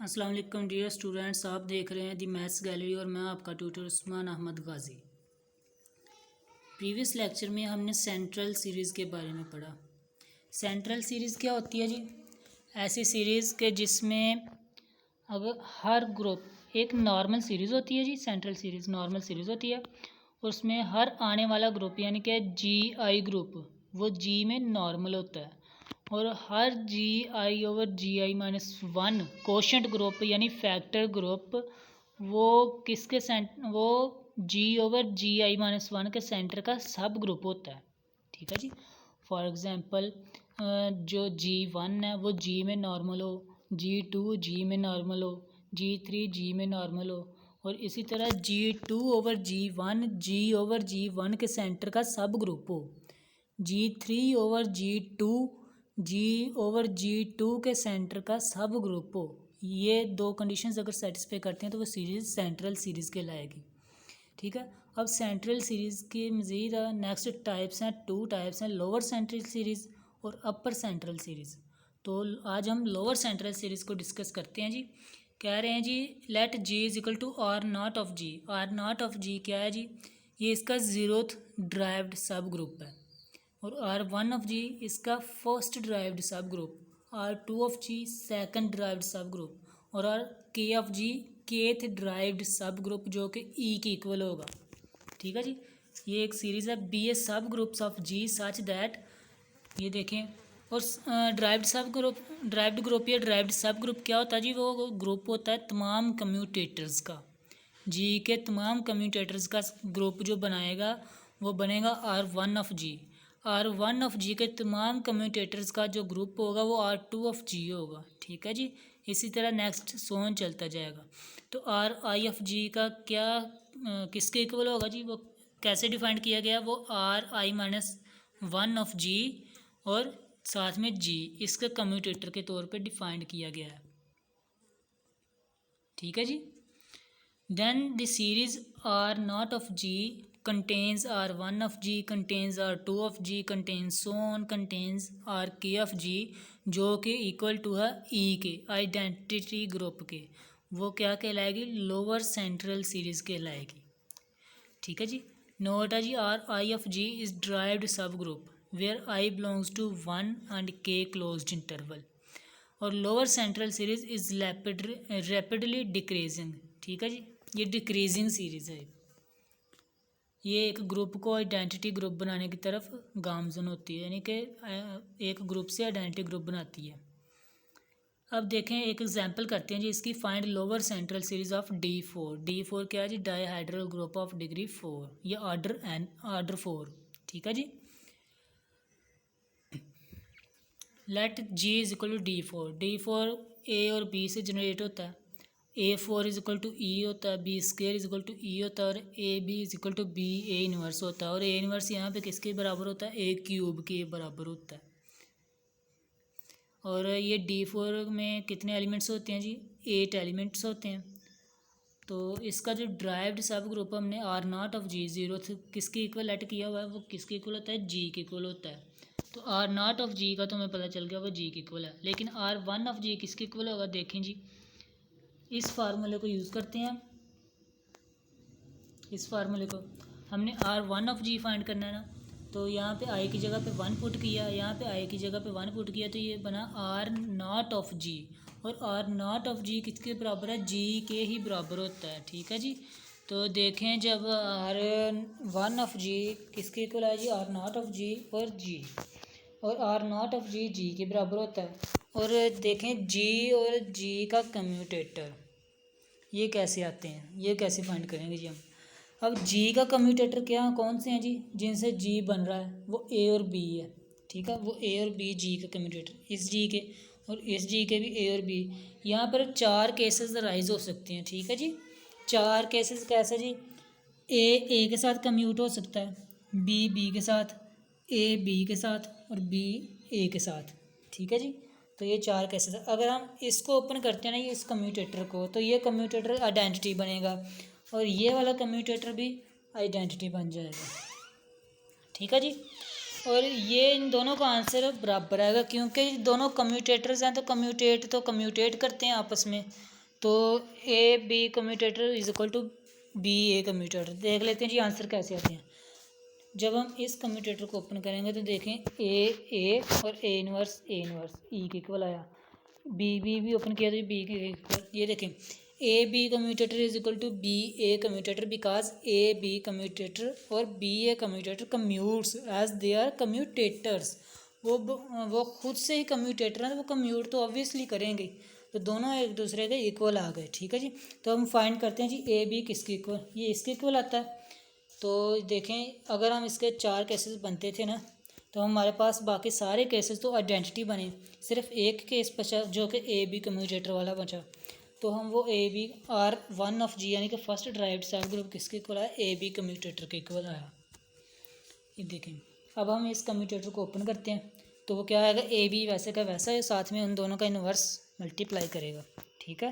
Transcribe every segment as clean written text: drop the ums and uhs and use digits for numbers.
अस्सलाम वालेकुम dear students, आप देख रहे हैं दी मैथ्स गैलरी और मैं आपका ट्यूटर उस्मान अहमद गाजी। प्रीवियस लेक्चर में हमने सेंट्रल सीरीज़ के बारे में पढ़ा। सेंट्रल सीरीज़ क्या होती है जी? ऐसी सीरीज़ के जिसमें अगर हर ग्रुप एक नॉर्मल सीरीज़ होती है जी। सेंट्रल सीरीज़ नॉर्मल सीरीज़ होती है, उसमें हर आने वाला ग्रुप यानी कि जी आई ग्रुप वो जी में नॉर्मल होता है, और हर G I over G I minus one quotient group यानी फैक्टर ग्रुप वो वो G over G I minus one के सेंटर का सब ग्रुप होता है। ठीक है जी। फॉर एग्ज़ाम्पल जो जी वन है वो जी में नॉर्मल हो, जी टू जी में नॉर्मल हो, जी थ्री जी में नॉर्मल हो, और इसी तरह जी टू ओवर जी वन के सेंटर का सब ग्रुप हो, जी थ्री ओवर जी टू के सेंटर का सब ग्रुप हो। ये दो कंडीशंस अगर सेटिस्फाई करते हैं तो वो सीरीज़ सेंट्रल सीरीज़ कहलाएगी। ठीक है। अब सेंट्रल सीरीज़ के मज़ीद नेक्स्ट टाइप्स हैं, टू टाइप्स हैं, लोअर सेंट्रल सीरीज़ और अपर सेंट्रल सीरीज़। तो आज हम लोअर सेंट्रल सीरीज़ को डिस्कस करते हैं जी। कह रहे हैं जी let G is equal to R not of G. R not of G क्या है जी? ये इसका ज़ीरोथ ड्राइव्ड सब ग्रुप है, और आर वन ऑफ जी इसका first derived subgroup, R two of G second derived subgroup, और R K of G kth derived subgroup जो कि ई के इक्वल होगा। ठीक है जी। ये एक सीरीज़ है B A subgroups of G such that, ये देखें। और ड्राइव्ड ग्रुप या ड्राइव्ड सब ग्रुप क्या होता है जी? वो ग्रुप होता है तमाम कम्यूटेटर्स का, जी के तमाम कम्यूटेटर्स का ग्रुप जो बनाएगा वो बनेगा R one of G. R one of G के तमाम कम्यूटेटर्स का जो ग्रुप होगा वो आर टू ऑफ जी होगा। ठीक है जी। इसी तरह नेक्स्ट सोन चलता जाएगा। तो आर आई ऑफ जी का क्या किसके इक्वल होगा जी? वो कैसे डिफाइंड किया गया? वो R I minus one of G और साथ में जी इसका कम्यूटेटर के तौर पे डिफाइंड किया गया है। ठीक है जी। Then the series R naught of G contains R1 of G contains R2 of G contains so on contains RK of G जो कि इक्वल टू है E के आइडेंटिटी ग्रुप के, वो क्या कहलाएगी? लोअर सेंट्रल सीरीज़ कहलाएगी। ठीक है जी। नोट है जी R I of G is derived subgroup where I belongs to one and K closed interval, और lower central series is rapidly decreasing. ठीक है जी। ये डिक्रीजिंग सीरीज़ है। ये एक ग्रुप को आइडेंटिटी ग्रुप बनाने की तरफ गामजन होती है, यानी कि एक ग्रुप से आइडेंटिटी ग्रुप बनाती है। अब देखें एक एग्जांपल करते हैं जी इसकी। Find lower central series of D4। D4 क्या है जी? डाईहाइड्रल ग्रुप ऑफ डिग्री 4 या ऑर्डर 4। ठीक है जी। Let G is equal to D4। D4 A और B से जनरेट होता है। A4 is equal to E होता है, B square is equal to E होता है, और AB is equal to B A inverse होता है, और A इनवर्स यहाँ पे किसके बराबर होता है? A क्यूब के बराबर होता है। और ये D4 में कितने एलिमेंट्स होते हैं जी? 8 एलिमेंट्स होते हैं। तो इसका जो ड्राइव्ड सब ग्रुप हमने R not of G zero किसके इक्वल लेट किया हुआ है? वो किसके इक्वल होता है? जी के इक्वल होता है। तो आर नॉट ऑफ जी का तो हमें पता चल गया वो जी के इक्वल है, लेकिन आर वन ऑफ जी किसके इक्वल होगा? देखें जी, इस फार्मूले को यूज़ करते हैं। इस फार्मूले को हमने R one of G find करना है ना, तो यहाँ पे आई की जगह पे वन पुट किया, यहाँ पे आई की जगह पे वन पुट किया, तो ये बना आर नॉट ऑफ जी। और आर नॉट ऑफ जी किसके बराबर है? जी के ही बराबर होता है। ठीक है जी। तो देखें जब आर वन ऑफ जी किसके इक्वल है जी? आर नॉट ऑफ जी और जी, और are not of G G के बराबर होता है। और देखें जी और जी का कम्यूटेटर ये कैसे आते हैं, ये कैसे फाइंड करेंगे जी हम? अब जी का कम्यूटेटर क्या कौन से हैं जी जिनसे जी बन रहा है? वो ए और बी है। ठीक है, वो ए और बी जी का कम्यूटेटर, इस जी के और इस जी के भी ए और बी। यहाँ पर 4 केसेस राइज हो सकते हैं। ठीक है जी। 4 केसेस कैसे जी? ए के साथ कम्यूट हो सकता है, बी के साथ, ए बी के साथ, और बी ए के साथ। ठीक है जी। तो ये 4 केसेस है। अगर हम इसको ओपन करते हैं ना, ये इस कम्यूटेटर को, तो ये कम्यूटेटर आइडेंटिटी बनेगा, और ये वाला कम्यूटेटर भी आइडेंटिटी बन जाएगा। ठीक है जी। और ये इन दोनों का आंसर बराबर आएगा क्योंकि दोनों कम्यूटेटर्स हैं, तो कम्यूटेट करते हैं आपस में। तो A B commutator is equal to B A commutator. देख लेते हैं जी आंसर कैसे आते हैं। जब हम इस कम्यूटेटर को ओपन करेंगे तो देखें ए और ए इनवर्स ई के इक्वल आया। बी भी ओपन किया तो बी के इक्वल, ये देखें A B commutator is equal to B A commutator because A B commutator और B A commutator commutes as they are commutators. वो खुद से ही कम्यूटेटर हैं तो वो कम्यूट तो ऑब्वियसली करेंगे, तो दोनों एक दूसरे के इक्वल आ गए। ठीक है जी, तो हम फाइंड करते हैं जी ए बी किसके इक्वल, ये इसके इक्वल आता है। तो देखें अगर हम इसके 4 केसेस बनते थे ना, तो हमारे पास बाकी सारे केसेस तो आइडेंटिटी बने, सिर्फ एक केस बचा जो कि ए बी कम्यूटेटर वाला बचा। तो हम वो A B R one of G यानी कि फर्स्ट ड्राइव्ड सब ग्रुप किसके इक्वल आया, ए बी कम्यूटेटर के इक्वल आया। ये देखें अब हम इस कम्यूटेटर को ओपन करते हैं तो वो क्या आएगा, ए बी वैसे का वैसा है, साथ में उन दोनों का इन्वर्स मल्टीप्लाई करेगा। ठीक है,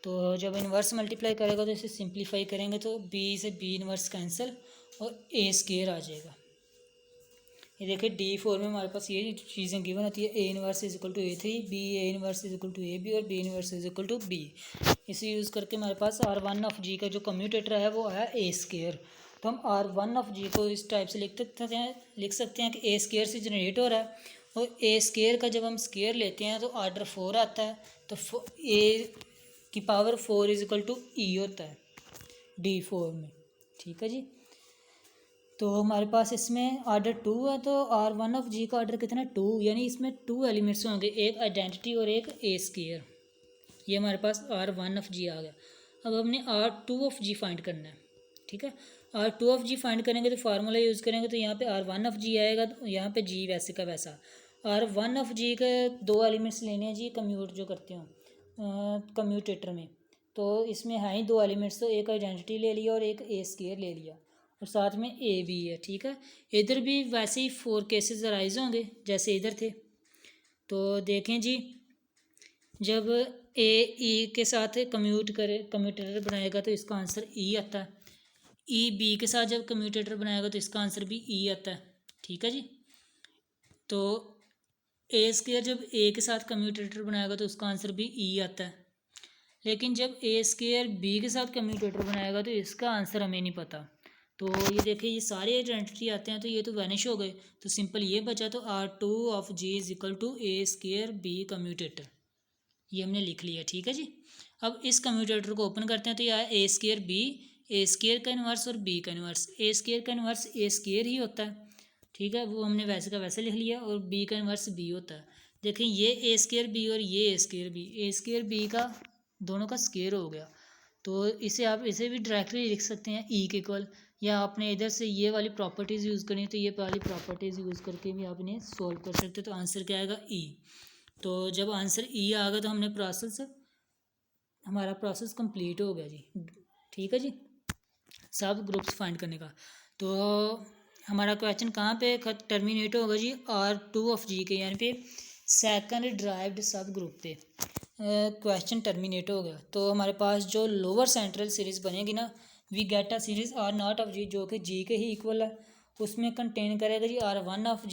तो जब इन्वर्स मल्टीप्लाई करेगा तो इसे सिंप्लीफाई करेंगे तो बी से बी इन्वर्स कैंसिल और ए स्केयर आ जाएगा। ये देखिए D4 में हमारे पास ये चीज़ें गिवन होती है, A inverse is equal to A3, B A inverse is equal to A B और B inverse is equal to B. इसे यूज़ करके हमारे पास R1 ऑफ जी का जो कम्यूटेटर है वो आया ए स्केयर। तो हम R1 ऑफ जी को इस टाइप से लिख सकते हैं कि ए स्केयर से जनरेट हो रहा है, और ए स्केयर का जब हम स्केयर लेते हैं तो ऑर्डर 4 आता है, तो ए की power 4 is equal to E होता है D4 में। ठीक है जी, तो हमारे पास इसमें ऑर्डर 2 है, तो R1 ऑफ जी का ऑर्डर कितना है 2, यानी इसमें 2 एलिमेंट्स होंगे, एक आइडेंटिटी और एक ए स्केयर। ये हमारे पास R1 ऑफ जी आ गया। अब हमने R2 ऑफ जी फाइंड करना है। ठीक है, R2 ऑफ जी फाइंड करेंगे तो फार्मूला यूज़ करेंगे, तो यहाँ पे R1 ऑफ जी आएगा, तो यहाँ पे जी वैसे का वैसा। R1 ऑफ जी के 2 एलिमेंट्स लेने हैं जी, कम्यूट जो करते हो कम्यूटेटर में, तो इसमें है ही 2 एलिमेंट्स, तो एक आइडेंटिटी ले लिया और एक ए स्केयर ले लिया, और साथ में ए भी है। ठीक है, इधर भी वैसे ही 4 केसेस अराइज होंगे जैसे इधर थे। तो देखें जी, जब ए ई के साथ कम्यूटेटर बनाएगा तो इसका आंसर ई आता है, ई बी के साथ जब कम्यूटेटर बनाएगा तो इसका आंसर भी ई आता है। ठीक है जी, तो ए स्केयर जब ए के साथ कम्यूटेटर बनाएगा तो उसका आंसर भी ई आता है, लेकिन जब ए स्केयर बी के साथ कम्यूटेटर बनाएगा तो इसका आंसर हमें नहीं पता। तो ये देखिए ये सारे आइडेंटिटी आते हैं तो ये तो वैनिश हो गए, तो सिंपल ये बचा, तो R2 of G is equal to A square B commutator, ये हमने लिख लिया। ठीक है जी, अब इस कम्यूटेटर को ओपन करते हैं तो यह ए स्केयर बी, ए स्केयर का इन्वर्स और बी का इन्वर्स, ए स्केयर का इन्वर्स ए स्केयर ही होता है। ठीक है, वो हमने वैसे का वैसे लिख लिया, और बी का इन्वर्स बी होता है। देखें ये ए स्केयर बी और ये ए स्केयर बी का दोनों का स्केयर हो गया, तो इसे आप इसे भी डायरेक्टली लिख सकते हैं ई के इक्वल, या आपने इधर से ये वाली प्रॉपर्टीज़ यूज़ करनी तो ये वाली प्रॉपर्टीज़ यूज़ करके भी आप इन्हें सॉल्व कर सकते हैं। तो आंसर क्या आएगा ई। तो जब आंसर ई आ गया तो हमारा प्रोसेस कंप्लीट हो गया जी। ठीक है जी, सब ग्रुप्स फाइंड करने का। तो हमारा क्वेश्चन कहाँ पे टर्मिनेट होगा जी, R2 ऑफ जी के, यानी पे सेकंड ड्राइव्ड सब ग्रुप पे क्वेश्चन टर्मिनेट हो गया। तो हमारे पास जो लोअर सेंट्रल सीरीज़ बनेगी ना, we get a series R0 of G जो कि जी के ही इक्वल है, उसमें कंटेन करेगा जी R1 ऑफ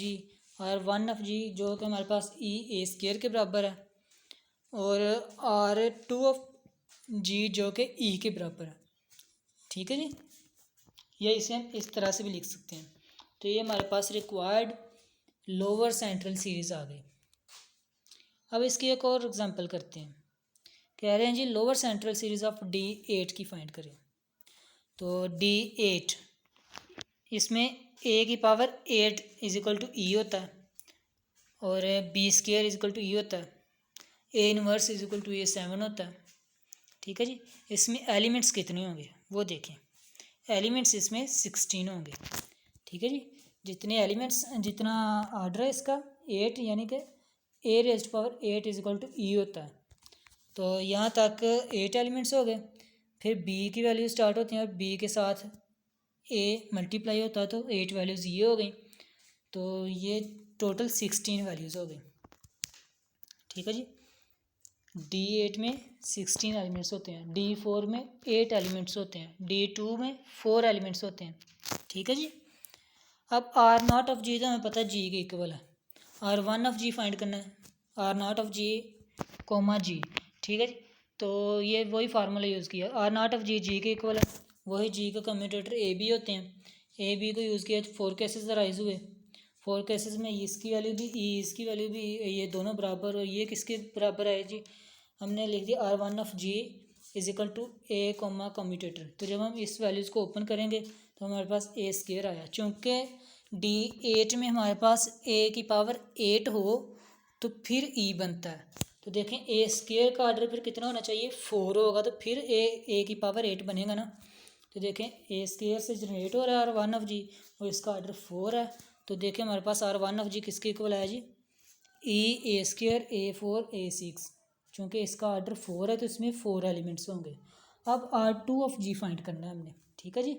जी जो कि हमारे पास ई ए स्केयर के बराबर है, और R2 ऑफ जी जो कि ई के बराबर है। ठीक है जी, ये इसे हम इस तरह से भी लिख सकते हैं। तो ये हमारे पास रिक्वायर्ड लोअर सेंट्रल सीरीज़ आ गई। अब इसकी एक और एग्जांपल करते हैं। कह रहे हैं जी lower central series of D8 की फाइंड करें। तो D8 इसमें ए की power 8 is equal to E होता है, और B square is equal to E होता है, A inverse is equal to A 7 होता है। ठीक है जी, इसमें एलिमेंट्स कितने होंगे वो देखें, एलिमेंट्स इसमें 16 होंगे। ठीक है जी, जितना आर्डर है इसका 8, यानी कि A raised power 8 is equal to E होता है। तो यहाँ तक 8 एलिमेंट्स हो गए, फिर बी की वैल्यू स्टार्ट होती हैं और बी के साथ ए मल्टीप्लाई होता है, तो 8 वैल्यूज़ ये हो गई, तो ये टोटल 16 वैल्यूज़ हो गई। ठीक है जी, D8 में 16 एलिमेंट्स होते हैं, D4 में 8 एलिमेंट्स होते हैं, D2 में 4 एलिमेंट्स होते हैं। ठीक है जी, अब आर नॉट ऑफ जी तो हमें पता है जी के इक्वल है, R one of G find करना है, R not of G comma G, ठीक है जी। तो ये वही फार्मूला यूज़ किया, R not of G G के इक्वल है, वही जी का कम्यूटेटर ए बी होते हैं, ए बी को यूज़ किया, 4 केसेस राइज हुए, 4 केसेस में इसकी वैल्यू भी इसकी वैल्यू भी, ये दोनों बराबर, और ये किसके बराबर है जी, हमने लिख दिया R one of G is equal to A comma commutator. तो जब हम इस वैल्यूज़ को ओपन करेंगे तो हमारे पास ए स्क्वायर आया, चूँकि D8 में हमारे पास ए की पावर 8 हो तो फिर ई बनता है। तो देखें ए स्क्वायर का आर्डर फिर कितना होना चाहिए, 4 होगा, तो फिर ए की पावर 8 बनेगा ना। तो देखें ए स्क्वायर से जनरेट हो रहा है आर वन ऑफ जी, और इसका आर्डर 4 है। तो देखें हमारे पास आर वन ऑफ जी किसके इक्वल आया जी, ए स्क्वायर A4 A6, चूँकि इसका आर्डर 4 है तो इसमें 4 एलिमेंट्स होंगे। अब R2 ऑफ जी फाइंड करना है हमने, ठीक है जी।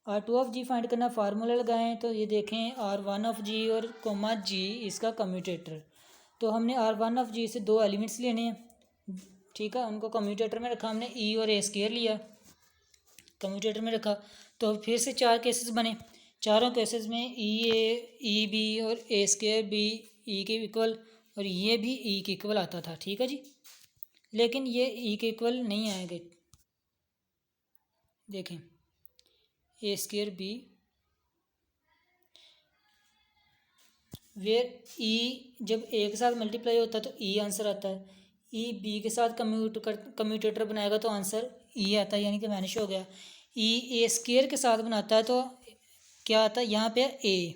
R2 ऑफ जी फाइंड करना, फार्मूला लगाएं तो ये देखें R1 ऑफ जी और कोमा जी इसका कम्यूटेटर। तो हमने R1 ऑफ जी से 2 एलिमेंट्स लेने हैं, ठीक है, उनको कम्यूटेटर में रखा हमने, ई और ए स्क्वायर लिया, कम्यूटेटर में रखा। तो फिर से 4 केसेस बने, चारों केसेस में ई बी और ए स्क्वायर बी ई के इक्वल, और ये भी ई के इक्वल आता था, ठीक है जी। लेकिन ये ई के इक्वल नहीं आएंगे, देखें ए स्क्वायर बी वेयर ई जब ए के साथ मल्टीप्लाई होता है तो ई आंसर आता है, ई बी के साथ कम्यूटेटर बनाएगा तो आंसर ई आता है, यानी कि मैनिश हो गया। ई ए स्क्वायर के साथ बनाता है तो क्या आता है, यहाँ पे ए,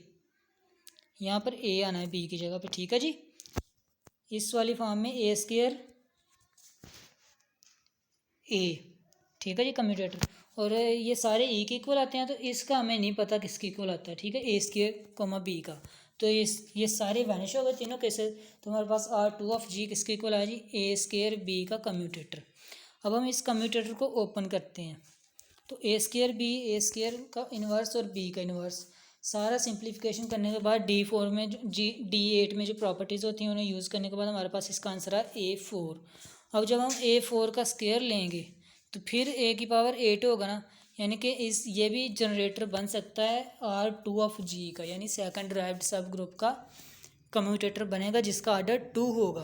यहाँ पर ए आना है बी की जगह पे, ठीक है जी। इस वाली फॉर्म में ए स्क्वायर ए, ठीक है जी, कम्यूटेटर। और ये सारे ई के इक्वल आते हैं, तो इसका हमें नहीं पता किसके इक्वल आता है, ठीक है, ए स्क्वायर कोमा बी का। तो ये सारे वैनिश हो गए तीनों केसेस। तो हमारे पास R2 ऑफ जी किसके इक्वल आया जी, ए स्क्वायर बी का कम्यूटेटर। अब हम इस कम्यूटेटर को ओपन करते हैं, तो ए स्क्वायर बी, ए स्क्वायर का इन्वर्स और बी का इन्वर्स, सारा सिंप्लीफिकेशन करने के बाद D4 में D8 में जो प्रॉपर्टीज़ होती हैं उन्हें यूज़ करने के बाद हमारे पास इसका आंसर है A4। अब जब हम A4 का स्क्वायर लेंगे तो फिर ए की पावर 8 होगा ना, यानी कि ये भी जनरेटर बन सकता है R2 ऑफ जी का, यानी सेकंड डिराइव्ड सब ग्रुप का कम्यूटेटर बनेगा जिसका आर्डर 2 होगा।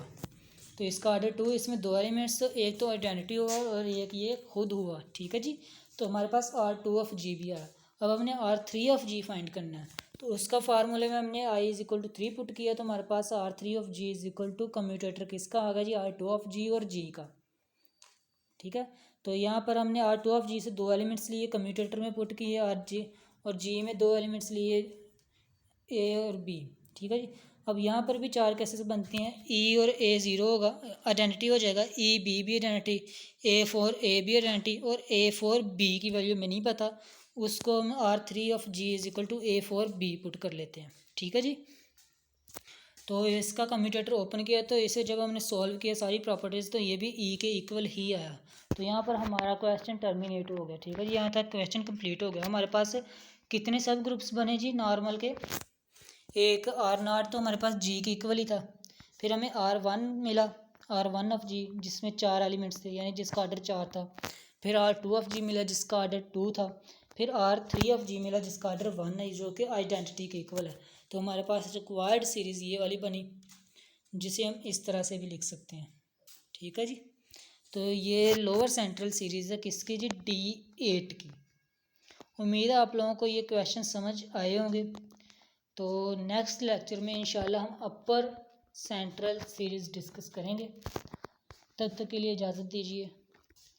तो इसका आर्डर 2, इसमें 2 एलिमेंट्स, तो एक तो आइडेंटिटी हुआ और एक ये खुद हुआ, ठीक है जी। तो हमारे पास R2 ऑफ जी भी आया। अब हमने R3 ऑफ जी फाइंड करना है, तो उसका फार्मूले में हमने I is equal to 3 put किया, तो हमारे पास R3 of G is equal to commutator किसका आ गया जी, R2 ऑफ जी और जी का, ठीक है। तो यहाँ पर हमने R2 ऑफ जी से 2 एलिमेंट्स लिए, कम्यूटेटर में पुट किए आर जी, और जी में 2 एलिमेंट्स लिए ए और बी, ठीक है जी। अब यहाँ पर भी 4 केसेस बनते हैं, ई और ए ज़ीरो होगा, आइडेंटिटी हो जाएगा, ई बी भी आइडेंटिटी, A4 ए भी आइडेंटिटी, और A4 बी की वैल्यू में नहीं पता, उसको हम R3 of G is equal to A4 B put कर लेते हैं, ठीक है जी। तो इसका कम्यूटेटर ओपन किया, तो इसे जब हमने सॉल्व किया सारी प्रॉपर्टीज़, तो ये भी ई के इक्वल ही आया। तो यहाँ पर हमारा क्वेश्चन टर्मिनेट हो गया, ठीक है जी, यहाँ तक क्वेश्चन कंप्लीट हो गया। हमारे पास कितने सब ग्रुप्स बने जी नॉर्मल के, एक R0 तो हमारे पास जी के इक्वल ही था, फिर हमें R1 मिला, R1 ऑफ जी जिसमें 4 एलिमेंट्स थे, यानी जिसका आर्डर 4 था, फिर R2 ऑफ जी मिला जिसका आर्डर 2 था, फिर R3 ऑफ जी मिला जिसका आर्डर 1 है, जो कि आइडेंटिटी के इक्वल है। तो हमारे पास रिक्वायर्ड सीरीज़ ये वाली बनी, जिसे हम इस तरह से भी लिख सकते हैं, ठीक है जी। तो ये लोअर सेंट्रल सीरीज़ है किसकी जी, D8 की। उम्मीद है आप लोगों को ये क्वेश्चन समझ आए होंगे। तो नेक्स्ट लेक्चर में इंशाल्लाह हम अपर सेंट्रल सीरीज़ डिस्कस करेंगे। तब तक के लिए इजाज़त दीजिए,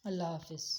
अल्लाह हाफिज़।